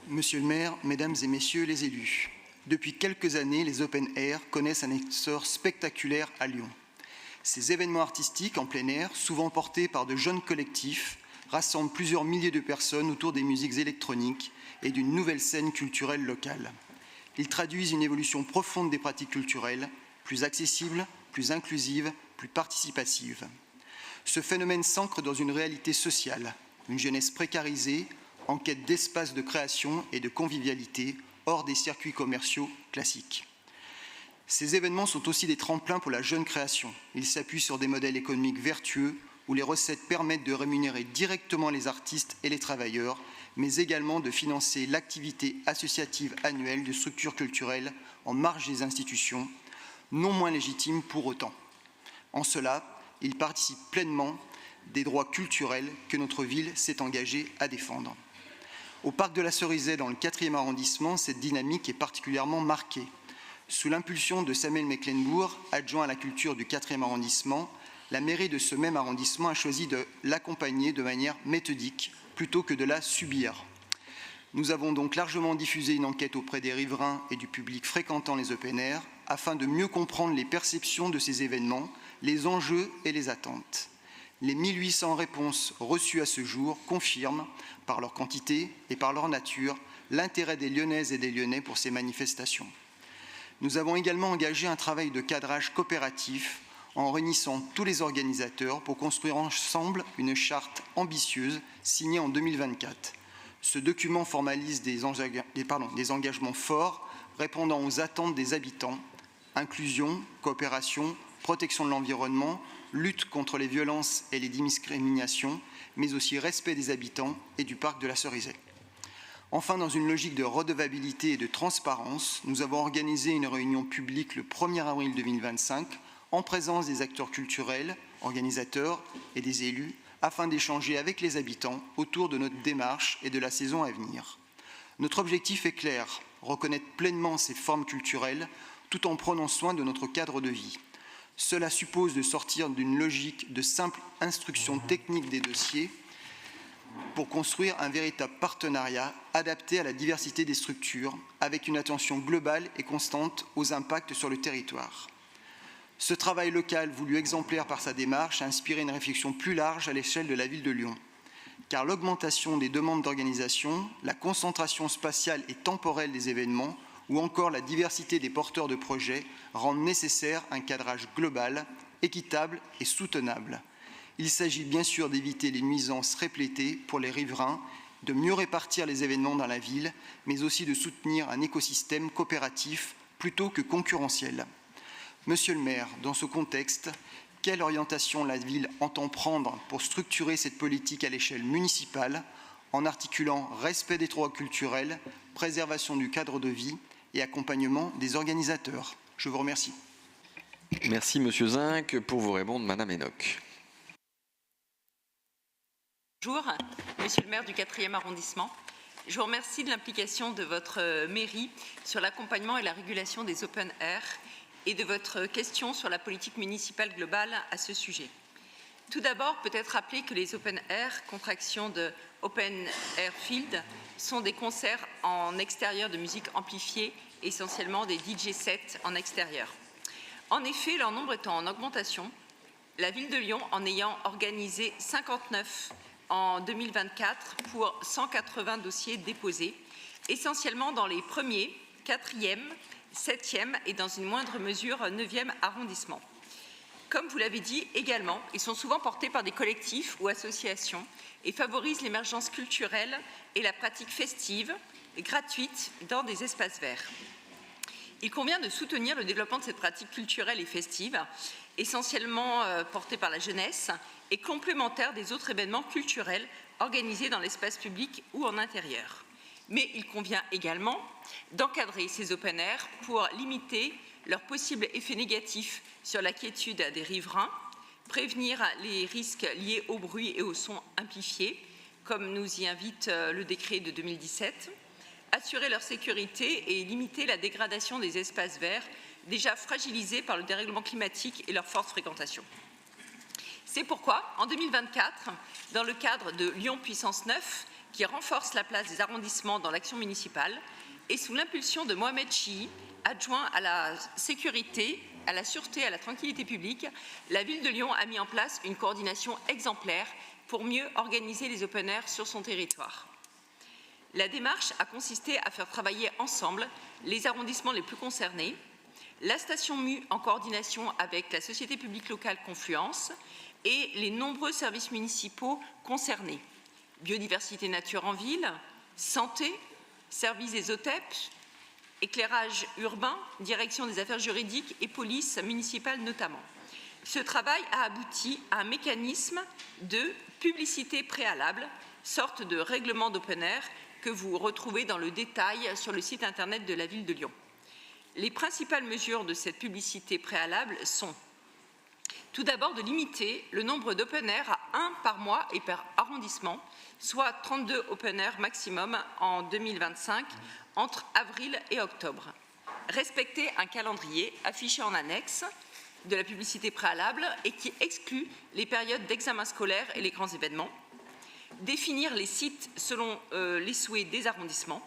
Monsieur le maire, mesdames et messieurs les élus, depuis quelques années, les open air connaissent un essor spectaculaire à Lyon. Ces événements artistiques en plein air, souvent portés par de jeunes collectifs, rassemblent plusieurs milliers de personnes autour des musiques électroniques et d'une nouvelle scène culturelle locale. Ils traduisent une évolution profonde des pratiques culturelles, plus accessibles, plus inclusives, plus participatives. Ce phénomène s'ancre dans une réalité sociale, une jeunesse précarisée, en quête d'espaces de création et de convivialité hors des circuits commerciaux classiques. Ces événements sont aussi des tremplins pour la jeune création. Ils s'appuient sur des modèles économiques vertueux où les recettes permettent de rémunérer directement les artistes et les travailleurs, mais également de financer l'activité associative annuelle de structures culturelles en marge des institutions, non moins légitimes pour autant. En cela, ils participent pleinement des droits culturels que notre ville s'est engagée à défendre. Au parc de la Cerisay, dans le 4e arrondissement, cette dynamique est particulièrement marquée. Sous l'impulsion de Samuel Mecklenburg, adjoint à la culture du 4e arrondissement, la mairie de ce même arrondissement a choisi de l'accompagner de manière méthodique plutôt que de la subir. Nous avons donc largement diffusé une enquête auprès des riverains et du public fréquentant les open air afin de mieux comprendre les perceptions de ces événements, les enjeux et les attentes. Les 1800 réponses reçues à ce jour confirment, par leur quantité et par leur nature, l'intérêt des Lyonnaises et des Lyonnais pour ces manifestations. Nous avons également engagé un travail de cadrage coopératif en réunissant tous les organisateurs pour construire ensemble une charte ambitieuse signée en 2024. Ce document formalise des engagements forts répondant aux attentes des habitants, inclusion, coopération, protection de l'environnement, lutte contre les violences et les discriminations, mais aussi respect des habitants et du parc de la Cerisay. Enfin, dans une logique de redevabilité et de transparence, nous avons organisé une réunion publique le 1er avril 2025 en présence des acteurs culturels, organisateurs et des élus, afin d'échanger avec les habitants autour de notre démarche et de la saison à venir. Notre objectif est clair, reconnaître pleinement ces formes culturelles tout en prenant soin de notre cadre de vie. Cela suppose de sortir d'une logique de simple instruction technique des dossiers pour construire un véritable partenariat adapté à la diversité des structures, avec une attention globale et constante aux impacts sur le territoire. Ce travail local, voulu exemplaire par sa démarche, a inspiré une réflexion plus large à l'échelle de la ville de Lyon. Car l'augmentation des demandes d'organisation, la concentration spatiale et temporelle des événements, ou encore la diversité des porteurs de projets rendent nécessaire un cadrage global, équitable et soutenable. Il s'agit bien sûr d'éviter les nuisances répétées pour les riverains, de mieux répartir les événements dans la ville, mais aussi de soutenir un écosystème coopératif plutôt que concurrentiel. Monsieur le maire, dans ce contexte, quelle orientation la ville entend prendre pour structurer cette politique à l'échelle municipale, en articulant respect des droits culturels, préservation du cadre de vie et accompagnement des organisateurs? Je vous remercie. Merci Monsieur Zinc. Pour vous répondre, Madame Enoch. Bonjour, Monsieur le maire du 4e arrondissement. Je vous remercie de l'implication de votre mairie sur l'accompagnement et la régulation des open air et de votre question sur la politique municipale globale à ce sujet. Tout d'abord, peut-être rappeler que les open air, contraction de Open Air Field, sont des concerts en extérieur de musique amplifiée, essentiellement des DJ sets en extérieur. En effet, leur nombre étant en augmentation, la ville de Lyon en ayant organisé 59 en 2024 pour 180 dossiers déposés, essentiellement dans les 1er, 4e, 7e et dans une moindre mesure 9e arrondissement. Comme vous l'avez dit également, ils sont souvent portés par des collectifs ou associations et favorisent l'émergence culturelle et la pratique festive, gratuite, dans des espaces verts. Il convient de soutenir le développement de cette pratique culturelle et festive, essentiellement portée par la jeunesse et complémentaire des autres événements culturels organisés dans l'espace public ou en intérieur. Mais il convient également d'encadrer ces open air pour limiter leurs possibles effets négatifs sur la quiétude des riverains, prévenir les risques liés au bruit et au son amplifiés, comme nous y invite le décret de 2017, assurer leur sécurité et limiter la dégradation des espaces verts déjà fragilisés par le dérèglement climatique et leur forte fréquentation. C'est pourquoi, en 2024, dans le cadre de Lyon Puissance 9, qui renforce la place des arrondissements dans l'action municipale, et sous l'impulsion de Mohamed Chihi, adjoint à la sécurité, à la sûreté et à la tranquillité publique, la ville de Lyon a mis en place une coordination exemplaire pour mieux organiser les open air sur son territoire. La démarche a consisté à faire travailler ensemble les arrondissements les plus concernés, la station MU en coordination avec la société publique locale Confluence et les nombreux services municipaux concernés. Biodiversité nature en ville, santé, services des OTEP, éclairage urbain, direction des affaires juridiques et police municipale notamment. Ce travail a abouti à un mécanisme de publicité préalable, sorte de règlement d'open air que vous retrouvez dans le détail sur le site internet de la ville de Lyon. Les principales mesures de cette publicité préalable sont tout d'abord de limiter le nombre d'open air à 1 par mois et par arrondissement, soit 32 open air maximum en 2025 entre avril et octobre. Respecter un calendrier affiché en annexe de la publicité préalable et qui exclut les périodes d'examen scolaire et les grands événements. Définir les sites selon les souhaits des arrondissements.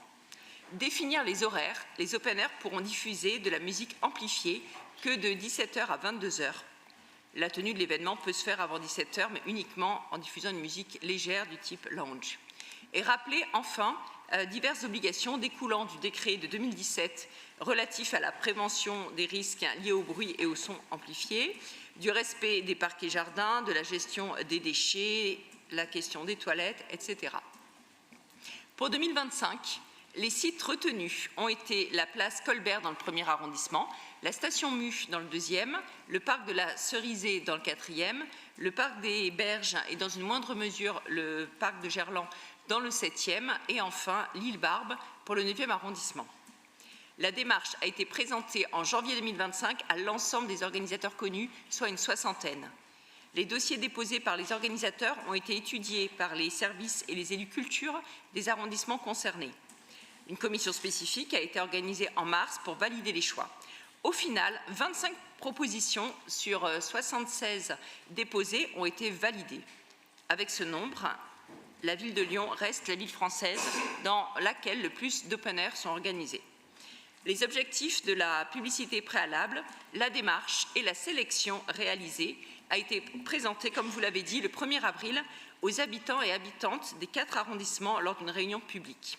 Définir les horaires. Les open air pourront diffuser de la musique amplifiée que de 17h à 22h. La tenue de l'événement peut se faire avant 17h, mais uniquement en diffusant une musique légère du type lounge. Et rappeler enfin diverses obligations découlant du décret de 2017 relatif à la prévention des risques liés au bruit et au son amplifié, du respect des parcs et jardins, de la gestion des déchets, la question des toilettes, etc. Pour 2025, les sites retenus ont été la place Colbert dans le 1er arrondissement, la station MU dans le 2e, le parc de la Cerisée dans le 4e, le parc des Berges et dans une moindre mesure le parc de Gerland dans le 7e et enfin l'île Barbe pour le 9e arrondissement. La démarche a été présentée en janvier 2025 à l'ensemble des organisateurs connus, soit une soixantaine. Les dossiers déposés par les organisateurs ont été étudiés par les services et les élus culture des arrondissements concernés. Une commission spécifique a été organisée en mars pour valider les choix. Au final, 25 propositions sur 76 déposées ont été validées. Avec ce nombre, la ville de Lyon reste la ville française dans laquelle le plus d'open air sont organisés. Les objectifs de la publicité préalable, la démarche et la sélection réalisée a été présentée, comme vous l'avez dit, le 1er avril aux habitants et habitantes des 4 arrondissements lors d'une réunion publique.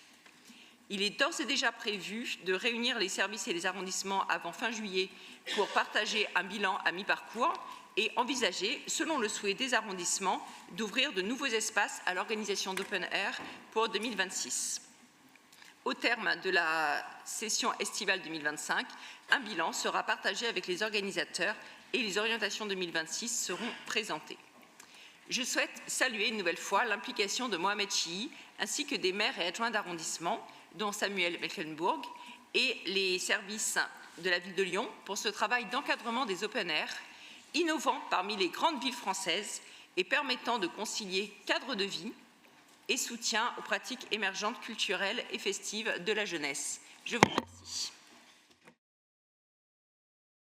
Il est d'ores et déjà prévu de réunir les services et les arrondissements avant fin juillet pour partager un bilan à mi-parcours et envisager, selon le souhait des arrondissements, d'ouvrir de nouveaux espaces à l'organisation d'open air pour 2026. Au terme de la session estivale 2025, un bilan sera partagé avec les organisateurs et les orientations 2026 seront présentées. Je souhaite saluer une nouvelle fois l'implication de Mohamed Chihi ainsi que des maires et adjoints d'arrondissement, dont Samuel Mecklenburg, et les services de la ville de Lyon pour ce travail d'encadrement des open air, innovant parmi les grandes villes françaises et permettant de concilier cadre de vie et soutien aux pratiques émergentes culturelles et festives de la jeunesse. Je vous remercie.